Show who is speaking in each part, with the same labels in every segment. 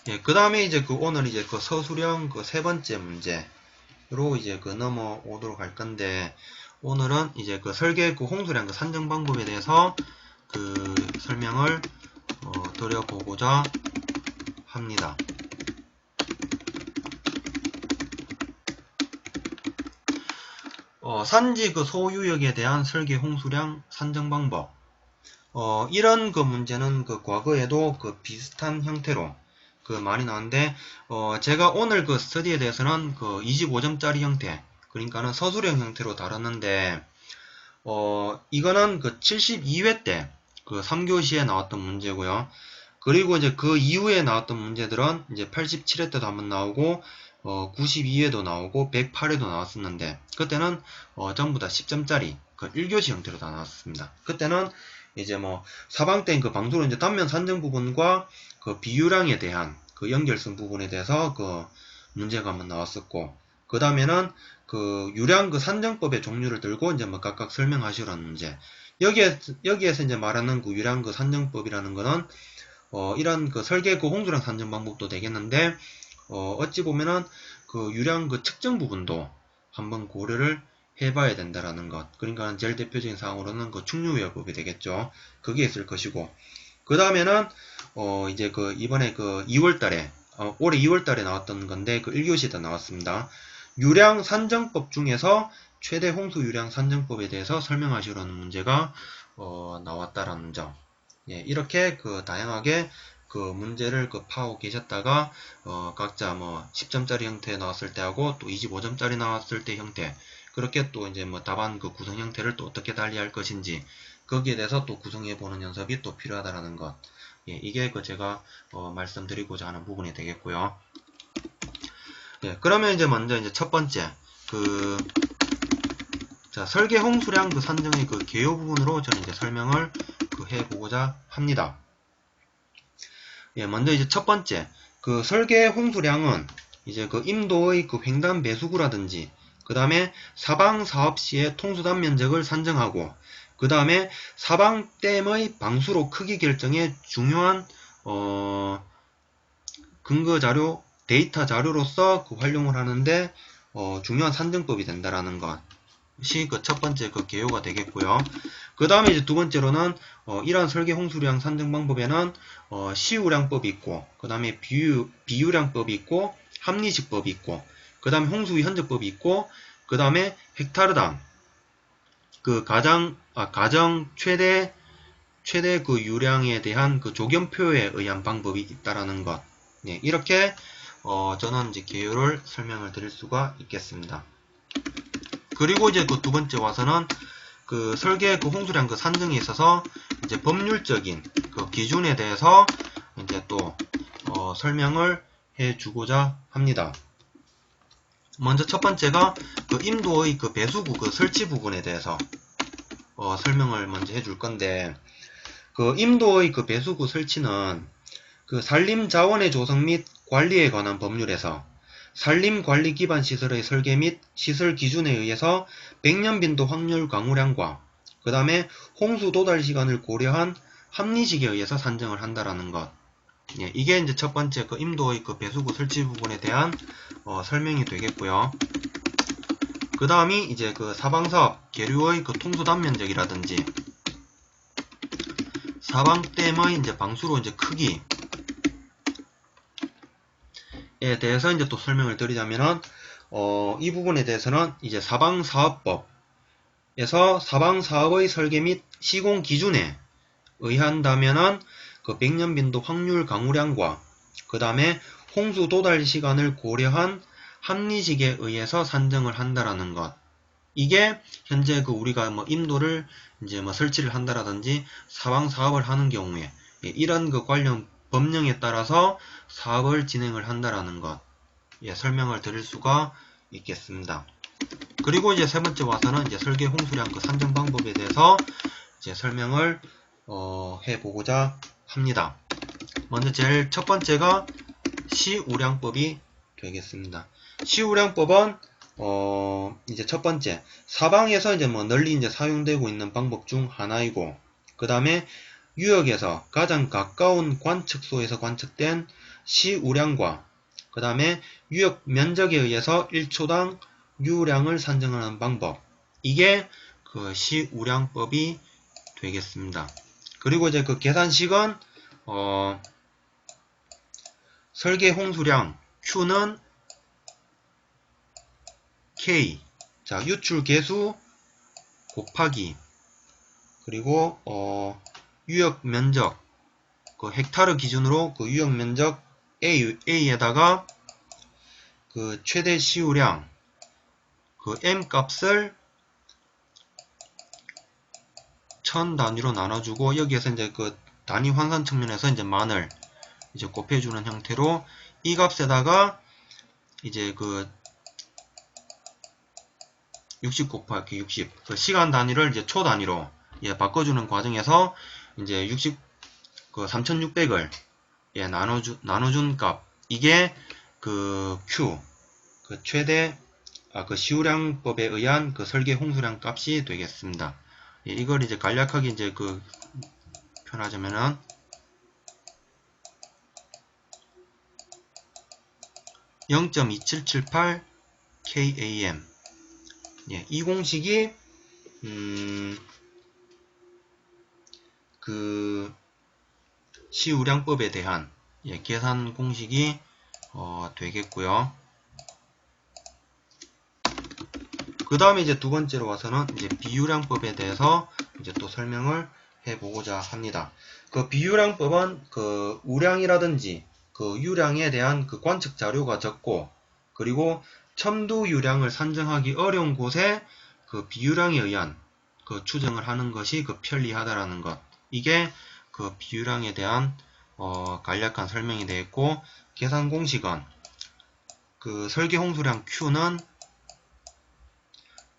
Speaker 1: 예, 그 다음에 이제 오늘 이제 서술형 세 번째 문제로 이제 넘어오도록 할 건데, 오늘은 이제 설계 홍수량 산정 방법에 대해서 설명을 드려보고자 합니다. 산지 소유역에 대한 설계 홍수량 산정 방법. 이런 문제는 과거에도 비슷한 형태로 많이 나왔는데, 제가 오늘 스터디에 대해서는 25점짜리 형태, 그러니까는 서술형 형태로 다뤘는데, 이거는 72회 때 3교시에 나왔던 문제고요. 그리고 이제 그 이후에 나왔던 문제들은 이제 87회 때도 한번 나오고, 92회도 나오고, 108회도 나왔었는데, 그때는 전부 다 10점짜리 1교시 형태로 다 나왔습니다. 그때는 이제 사방 땐 방수로 이제 단면 산정 부분과 비유량에 대한 연결성 부분에 대해서 문제가 한번 나왔었고, 그 다음에는 유량 산정법의 종류를 들고 이제 각각 설명하시라는 문제. 여기에서 이제 말하는 유량 산정법이라는 거는 이런 설계 홍수량 산정 방법도 되겠는데, 어찌 보면은 유량 측정 부분도 한번 고려를 해봐야 된다라는 것. 그러니까 제일 대표적인 사항으로는 충류외화법이 되겠죠. 그게 있을 것이고, 그 다음에는 이제 이번에 2월달에 올해 2월달에 나왔던 건데 1교시 때 나왔습니다. 유량 산정법 중에서 최대 홍수 유량 산정법에 대해서 설명하시라는 문제가 나왔다라는 점. 예, 이렇게 다양하게 문제를 파고 계셨다가 각자 10점짜리 형태 나왔을 때하고 또 25점짜리 나왔을 때 형태, 그렇게 또 이제 답안 구성 형태를 또 어떻게 달리할 것인지, 거기에 대해서 또 구성해보는 연습이 또 필요하다라는 것. 예, 이게 제가 말씀드리고자 하는 부분이 되겠고요. 예, 그러면 이제 먼저 이제 첫 번째 자, 설계 홍수량 산정의 개요 부분으로 저는 이제 설명을 해보고자 합니다. 예, 먼저 이제 첫 번째 설계 홍수량은 이제 임도의 횡단 배수구라든지, 그 다음에 사방 사업 시의 통수단 면적을 산정하고, 그 다음에 사방댐의 방수로 크기 결정에 중요한 근거 자료, 데이터 자료로서 활용을 하는데 중요한 산정법이 된다라는 것이 첫 번째 개요가 되겠고요. 그 다음에 이제 두 번째로는 이러한 설계 홍수량 산정 방법에는 시우량법이 있고, 그 다음에 비유량법이 있고, 합리식법이 있고, 그 다음에 홍수 현저법이 있고, 그 다음에 헥타르당 가정 최대 유량에 대한 조견표에 의한 방법이 있다라는 것. 네, 이렇게 저는 이제 개요를 설명을 드릴 수가 있겠습니다. 그리고 이제 두 번째 와서는 설계 홍수량 산정에 있어서 이제 법률적인 기준에 대해서 이제 또 설명을 해주고자 합니다. 먼저 첫 번째가 임도의 배수구 설치 부분에 대해서 설명을 먼저 해줄 건데, 임도의 배수구 설치는 산림자원의 조성 및 관리에 관한 법률에서 산림관리 기반 시설의 설계 및 시설 기준에 의해서 백년빈도 확률 강우량과 그 다음에 홍수 도달 시간을 고려한 합리식에 의해서 산정을 한다라는 것. 예, 이게 이제 첫 번째 임도의 배수구 설치 부분에 대한 설명이 되겠고요. 그 다음이 이제 사방사업 계류의 통수단 면적이라든지, 사방댐의 이제 방수로 이제 크기에 대해서 이제 또 설명을 드리자면은 이 부분에 대해서는 이제 사방사업법에서 사방사업의 설계 및 시공 기준에 의한다면은 백년빈도 확률 강우량과 그 다음에 홍수 도달 시간을 고려한 합리식에 의해서 산정을 한다라는 것. 이게 현재 우리가 임도를 이제 설치를 한다라든지 사방 사업을 하는 경우에 이런 관련 법령에 따라서 사업을 진행을 한다라는 것. 예, 설명을 드릴 수가 있겠습니다. 그리고 이제 세 번째 와서는 이제 설계 홍수량 산정 방법에 대해서 이제 설명을 해보고자 합니다. 먼저 제일 첫 번째가 시우량법이 되겠습니다. 시우량법은 이제 첫 번째 사방에서 이제 널리 이제 사용되고 있는 방법 중 하나이고, 그 다음에 유역에서 가장 가까운 관측소에서 관측된 시우량과 그 다음에 유역 면적에 의해서 1초당 유량을 산정하는 방법, 이게 그 시우량법이 되겠습니다. 그리고 이제 그 계산식은 설계 홍수량 Q는 K, 자 유출 개수 곱하기, 그리고 유역 면적, 그 헥타르 기준으로 그 유역 면적 A에다가 그 최대 시우량 그 M 값을 1000 단위로 나눠주고, 여기에서 이제 그 단위 환산 측면에서 이제 만을 이제 곱해주는 형태로 이 값에다가 이제 그 60 곱하기 60, 그 시간 단위를 이제 초 단위로 바꿔주는 과정에서 이제 60, 그 3600을 나눠준 값, 이게 그 Q, 그 최대, 그 시우량법에 의한 그 설계 홍수량 값이 되겠습니다. 이걸 이제 간략하게 이제 그 표현하자면은 0.2778 KAM, 이 공식이 그 시우량법에 대한 계산 공식이 되겠고요. 그 다음에 이제 두 번째로 와서는 이제 비유량법에 대해서 이제 또 설명을 해보고자 합니다. 그 비유량법은 그 우량이라든지 그 유량에 대한 그 관측 자료가 적고, 그리고 첨두 유량을 산정하기 어려운 곳에 그 비유량에 의한 그 추정을 하는 것이 그 편리하다라는 것, 이게 그 비유량에 대한 간략한 설명이 되겠고, 계산 공식은 그 설계 홍수량 Q는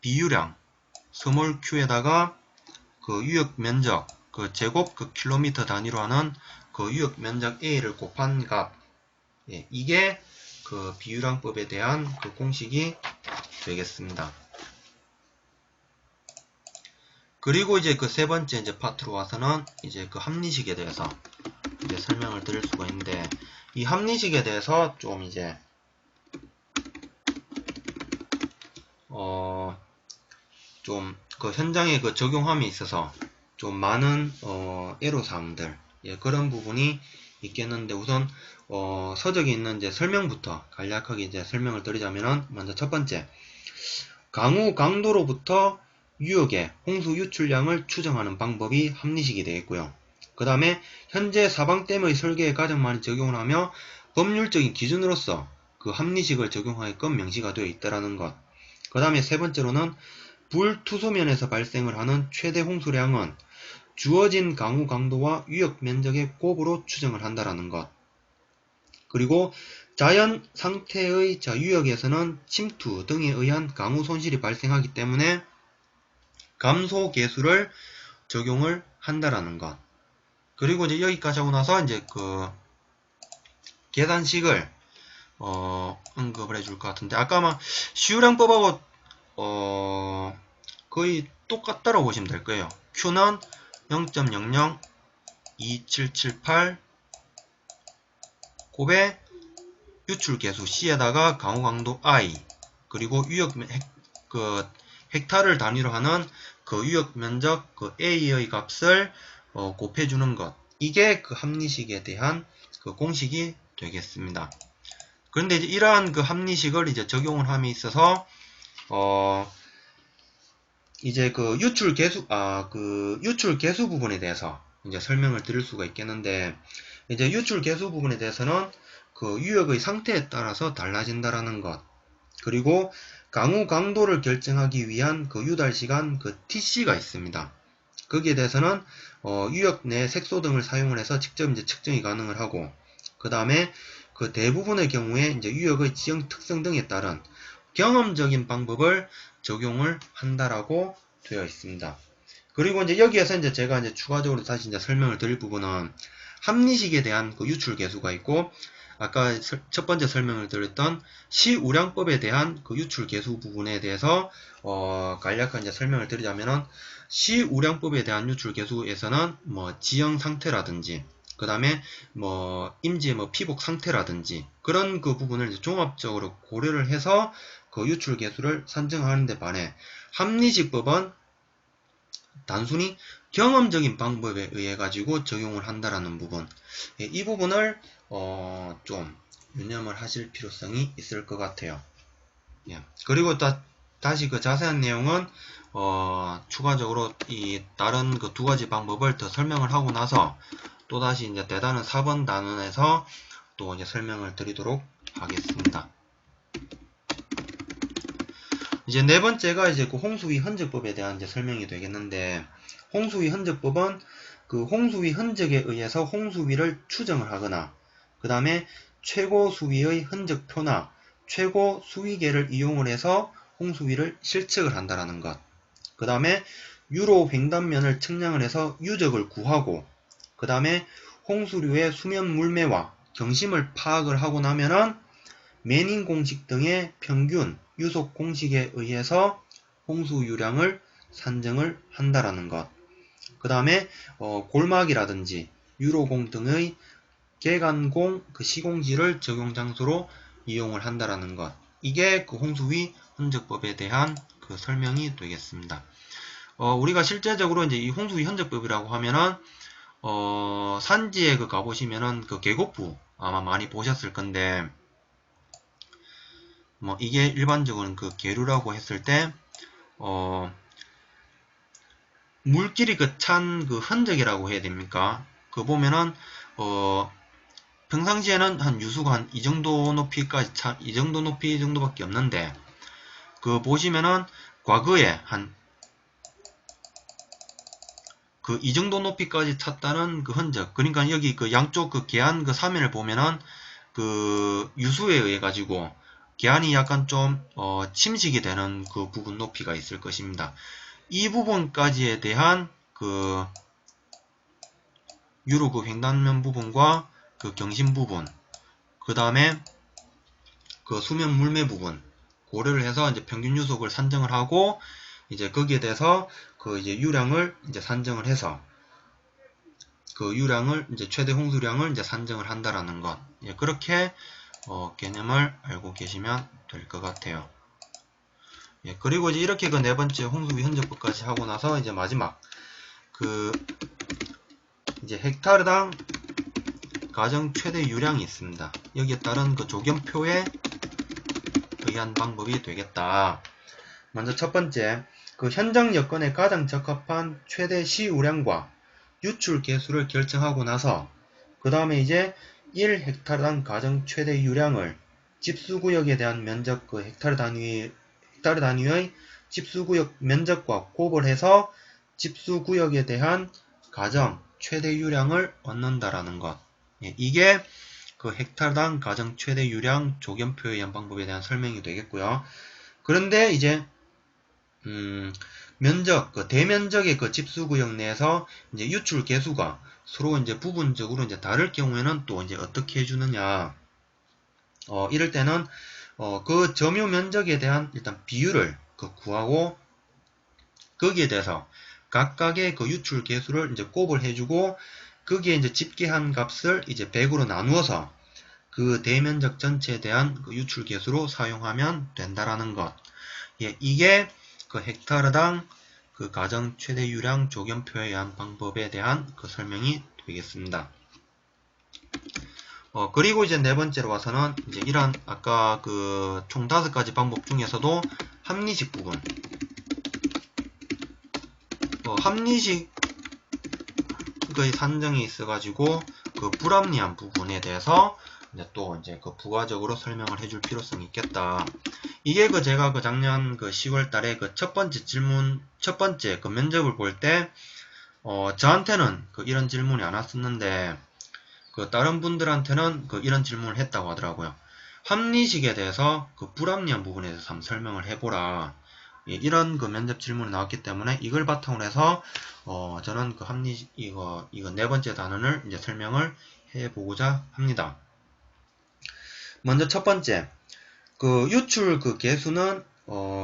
Speaker 1: 비유량 스몰 q에다가 그 유역 면적 그 제곱 그 킬로미터 단위로 하는 그 유역 면적 a를 곱한 값, 이게 그 비유량법에 대한 그 공식이 되겠습니다. 그리고 이제 그 세 번째 이제 파트로 와서는 이제 그 합리식에 대해서 이제 설명을 드릴 수가 있는데, 이 합리식에 대해서 좀 이제 좀 그 현장에 그 적용함에 있어서 좀 많은 애로사항들, 그런 부분이 있겠는데, 우선 서적에 있는 이제 설명부터 간략하게 이제 설명을 드리자면은, 먼저 첫 번째, 강우 강도로부터 유역의 홍수 유출량을 추정하는 방법이 합리식이 되겠고요. 그 다음에 현재 사방댐의 설계에 가장 많이 적용을 하며 법률적인 기준으로서 그 합리식을 적용하게끔 명시가 되어 있다는 것. 그 다음에 세 번째로는 불투소면에서 발생을 하는 최대 홍수량은 주어진 강우 강도와 유역 면적의 곱으로 추정을 한다는 것. 그리고 자연 상태의 유역에서는 침투 등에 의한 강우 손실이 발생하기 때문에 감소 계수를 적용을 한다는 것. 그리고 이제 여기까지 하고 나서 이제 그 계산식을 언급을 해줄 것 같은데, 아까 막 시우량법하고 거의 똑같다고 보시면 될 거예요. Q는 0.002778 곱에 유출 개수 C에다가 강우 강도 I, 그리고 유역 그 헥타르를 단위로 하는 그 유역 면적 그 A의 값을 곱해주는 것, 이게 그 합리식에 대한 그 공식이 되겠습니다. 그런데 이제 이러한 그 합리식을 이제 적용을 함에 있어서 이제 그 유출 개수 부분에 대해서 이제 설명을 드릴 수가 있겠는데, 이제 유출 개수 부분에 대해서는 그 유역의 상태에 따라서 달라진다라는 것, 그리고 강우 강도를 결정하기 위한 그 유달 시간 그 TC가 있습니다. 거기에 대해서는 유역 내 색소 등을 사용을 해서 직접 이제 측정이 가능을 하고, 그 다음에 그 대부분의 경우에 이제 유역의 지형 특성 등에 따른 경험적인 방법을 적용을 한다라고 되어 있습니다. 그리고 이제 여기에서 이제 제가 이제 추가적으로 다시 이제 설명을 드릴 부분은 합리식에 대한 그 유출 개수가 있고, 아까 첫 번째 설명을 드렸던 시우량법에 대한 그 유출 계수 부분에 대해서 간략하게 이제 설명을 드리자면은 시우량법에 대한 유출 계수에서는 뭐 지형 상태라든지 그 다음에 뭐 임지의 뭐 피복 상태라든지 그런 그 부분을 이제 종합적으로 고려를 해서 그 유출 계수를 산정하는 데 반해 합리식법은 단순히 경험적인 방법에 의해 가지고 적용을 한다라는 부분, 이 부분을 좀 유념을 하실 필요성이 있을 것 같아요. 예. 그리고 다시 그 자세한 내용은 추가적으로 이 다른 그 두 가지 방법을 더 설명을 하고 나서 또 다시 이제 대단원 4번 단원에서 또 이제 설명을 드리도록 하겠습니다. 이제 네 번째가 이제 그 홍수위 흔적법에 대한 이제 설명이 되겠는데, 홍수위 흔적법은 그 홍수위 흔적에 의해서 홍수위를 추정을 하거나, 그 다음에 최고 수위의 흔적표나 최고 수위계를 이용을 해서 홍수위를 실측을 한다라는 것. 그 다음에 유로 횡단면을 측량을 해서 유적을 구하고, 그 다음에 홍수류의 수면 물매와 경심을 파악을 하고 나면은 매닝 공식 등의 평균 유속 공식에 의해서 홍수 유량을 산정을 한다라는 것. 그 다음에 골막이라든지 유로공 등의 계간공 그 시공지를 적용 장소로 이용을 한다라는 것. 이게 그 홍수위 흔적법에 대한 그 설명이 되겠습니다. 우리가 실제적으로 이제 이 홍수위 흔적법이라고 하면은 산지에 그 가보시면은 그 계곡부 아마 많이 보셨을 건데, 뭐 이게 일반적으로는 그 계류라고 했을 때 물길이 그 찬 그 흔적이라고 해야 됩니까? 그 보면은 평상시에는 한 유수가 한 이 정도 높이까지 이 정도 높이 정도밖에 없는데, 그 보시면은 과거에 한 그 이 정도 높이까지 찼다는 그 흔적, 그러니까 여기 그 양쪽 그 계안 그 사면을 보면은 그 유수에 의해 가지고 계안이 약간 좀 침식이 되는 그 부분 높이가 있을 것입니다. 이 부분까지에 대한 그 유로 그 횡단면 부분과 그 경심 부분, 그 다음에 그 수면 물매 부분 고려를 해서 이제 평균 유속을 산정을 하고, 이제 거기에 대해서 그 이제 유량을 이제 산정을 해서 그 유량을 이제 최대 홍수량을 이제 산정을 한다라는 것. 예, 그렇게 개념을 알고 계시면 될 것 같아요. 예, 그리고 이제 이렇게 그 네 번째 홍수위 흔적법까지 하고 나서 이제 마지막 그 이제 헥타르당 가정 최대 유량이 있습니다. 여기에 따른 그 조견표에 의한 방법이 되겠다. 먼저 첫 번째, 그 현장 여건에 가장 적합한 최대 시우량과 유출 계수를 결정하고 나서 그 다음에 이제 1헥타르당 가정 최대 유량을 집수구역에 대한 면적 그 헥타르 단위의 집수구역 면적과 곱을 해서 집수구역에 대한 가정 최대 유량을 얻는다라는 것. 예, 이게 그 헥타르당 가정 최대 유량 조견표에 의한 방법에 대한 설명이 되겠고요. 그런데 이제 면적, 그 대면적의 그 집수구역 내에서 이제 유출 계수가 서로 이제 부분적으로 이제 다를 경우에는 또 이제 어떻게 해주느냐. 이럴 때는, 그 점유 면적에 대한 일단 비율을 그 구하고, 거기에 대해서 각각의 그 유출 계수를 이제 곱을 해주고, 거기에 이제 집계한 값을 이제 100으로 나누어서 그 대면적 전체에 대한 그 유출 계수로 사용하면 된다라는 것. 예, 이게 그 헥타르당 그 가정 최대 유량 조견표에 의한 방법에 대한 그 설명이 되겠습니다. 그리고 이제 네 번째로 와서는 이제 이러한 아까 그 총 5가지 방법 중에서도 합리식 부분. 합리식의 산정이 있어가지고 그 불합리한 부분에 대해서 이제 또 이제 그 부가적으로 설명을 해줄 필요성이 있겠다. 이게 그 제가 그 작년 그 10월 달에 그 첫 번째 그 면접을 볼 때, 저한테는 그 이런 질문이 안 왔었는데, 그 다른 분들한테는 그 이런 질문을 했다고 하더라고요. 합리식에 대해서 그 불합리한 부분에 대해서 한번 설명을 해보라. 예, 이런 그 면접 질문이 나왔기 때문에 이걸 바탕으로 해서, 저는 그 합리식, 이거 네 번째 단원을 이제 설명을 해보고자 합니다. 먼저 첫 번째, 그 유출 그 계수는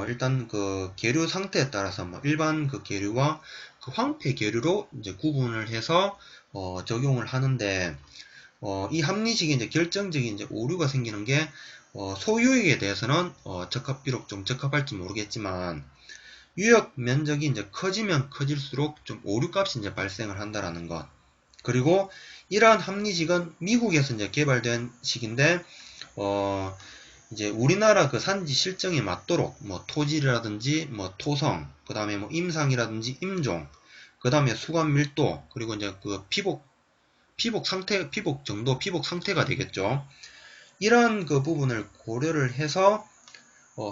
Speaker 1: 일단 그 계류 상태에 따라서 뭐 일반 그 계류와 그 황폐 계류로 이제 구분을 해서 적용을 하는데 이 합리식이 이제 결정적인 이제 오류가 생기는 게 소유액에 대해서는 비록 좀 적합할지 모르겠지만 유역 면적이 이제 커지면 커질수록 좀 오류값이 이제 발생을 한다라는 것. 그리고 이러한 합리식은 미국에서 이제 개발된 식인데 이제 우리나라 그 산지 실정에 맞도록 뭐 토질이라든지 뭐 토성, 그 다음에 뭐 임상이라든지 임종, 그 다음에 수감 밀도, 그리고 이제 그 피복 상태, 피복 정도, 피복 상태가 되겠죠. 이런 그 부분을 고려를 해서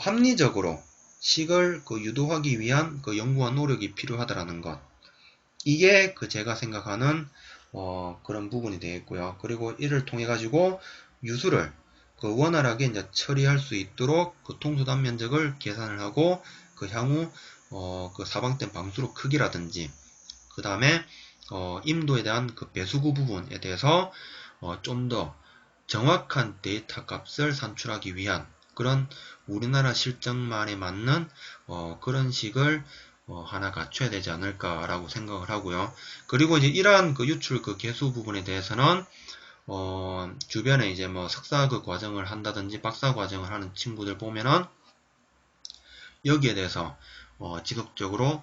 Speaker 1: 합리적으로 식을 그 유도하기 위한 그 연구와 노력이 필요하다라는 것. 이게 그 제가 생각하는 그런 부분이 되겠고요. 그리고 이를 통해 가지고 유수를 그 원활하게 이제 처리할 수 있도록 그 통수단 면적을 계산을 하고 그 향후 그 사방댐 방수로 크기라든지 그 다음에 임도에 대한 그 배수구 부분에 대해서 좀 더 정확한 데이터 값을 산출하기 위한 그런 우리나라 실정만에 맞는 그런 식을 하나 갖춰야 되지 않을까라고 생각을 하고요. 그리고 이제 이러한 그 유출 그 개수 부분에 대해서는 주변에 이제 뭐 석사 그 과정을 한다든지 박사 과정을 하는 친구들 보면은 여기에 대해서 지속적으로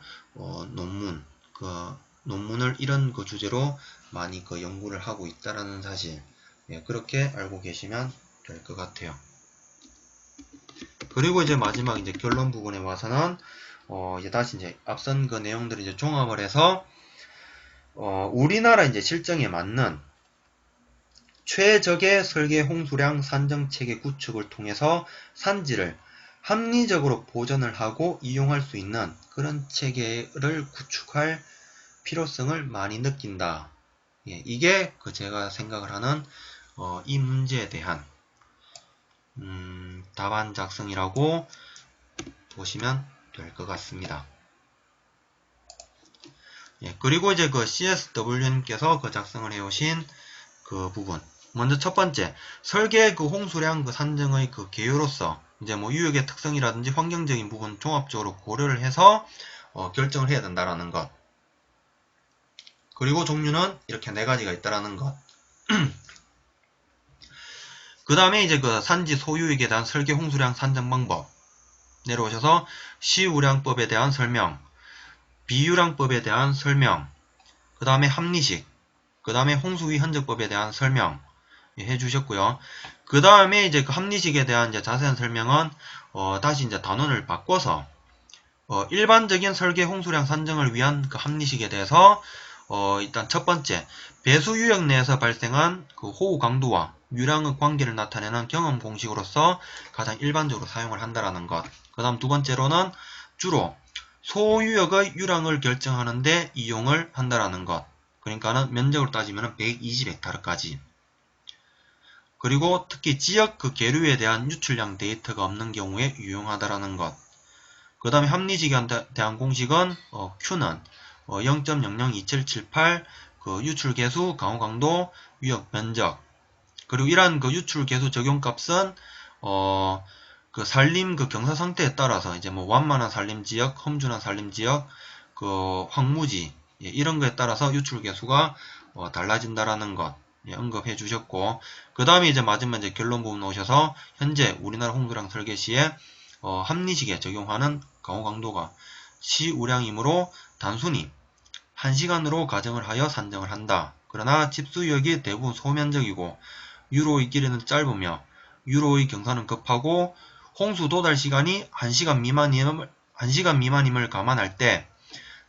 Speaker 1: 논문을 이런 그 주제로 많이 그 연구를 하고 있다라는 사실, 예, 그렇게 알고 계시면 될 것 같아요. 그리고 이제 마지막 이제 결론 부분에 와서는 이제 다시 이제 앞선 그 내용들을 이제 종합을 해서 우리나라 이제 실정에 맞는 최적의 설계 홍수량 산정 체계 구축을 통해서 산지를 합리적으로 보전을 하고 이용할 수 있는 그런 체계를 구축할 필요성을 많이 느낀다. 예, 이게 그 제가 생각을 하는 이 문제에 대한 답안 작성이라고 보시면 될 것 같습니다. 예, 그리고 이제 그 CSW님께서 그 작성을 해오신 그 부분. 먼저 첫 번째, 설계 그 홍수량 그 산정의 그 개요로서 이제 뭐 유역의 특성이라든지 환경적인 부분 종합적으로 고려를 해서 결정을 해야 된다라는 것. 그리고 종류는 이렇게 4가지가 있다라는 것. 그 다음에 이제 그 산지 소유익에 대한 설계 홍수량 산정 방법. 내려오셔서 시우량법에 대한 설명, 비유량법에 대한 설명, 그 다음에 합리식, 그 다음에 홍수위 흔적법에 대한 설명 해주셨고요. 그 다음에 이제 그 합리식에 대한 이제 자세한 설명은 다시 이제 단원을 바꿔서 일반적인 설계 홍수량 산정을 위한 그 합리식에 대해서 일단 첫 번째, 배수 유역 내에서 발생한 그 호우 강도와 유량의 관계를 나타내는 경험 공식으로서 가장 일반적으로 사용을 한다라는 것. 그 다음 두 번째로는 주로 소유역의 유량을 결정하는데 이용을 한다라는 것. 그러니까는 면적으로 따지면 120헥타르까지. 그리고 특히 지역 그 계류에 대한 유출량 데이터가 없는 경우에 유용하다라는 것. 그 다음에 합리식에 대한 공식은 Q는 0.002778 그 유출 계수, 강우 강도, 유역 면적. 그리고 이러한 그 유출 계수 적용값은 그 산림 그 경사 상태에 따라서 이제 뭐 완만한 산림 지역, 험준한 산림 지역, 그 황무지, 예, 이런 거에 따라서 유출 계수가 달라진다라는 것, 예, 언급해 주셨고, 그 다음에 이제 마지막 이제 결론 부분 오셔서 현재 우리나라 홍수량 설계 시에 합리식에 적용하는 강우 강도가 시우량이므로 단순히 1시간으로 가정을 하여 산정을 한다. 그러나 집수유역이 대부분 소면적이고 유로의 길이는 짧으며 유로의 경사는 급하고 홍수 도달 시간이 1시간 미만임을 감안할 때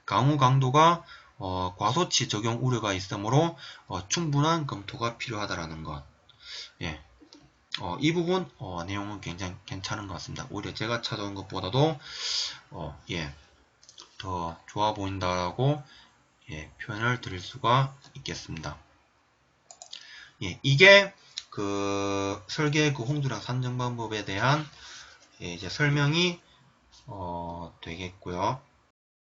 Speaker 1: 강우 강도가 과소치 적용 우려가 있으므로 충분한 검토가 필요하다라는 것. 예. 이 부분 내용은 굉장히 괜찮은 것 같습니다. 오히려 제가 찾아온 것보다도 예, 더 좋아 보인다라고 예, 표현을 드릴 수가 있겠습니다. 예, 이게 그 설계 그 홍수량 산정 방법에 대한 예, 이제 설명이 되겠고요.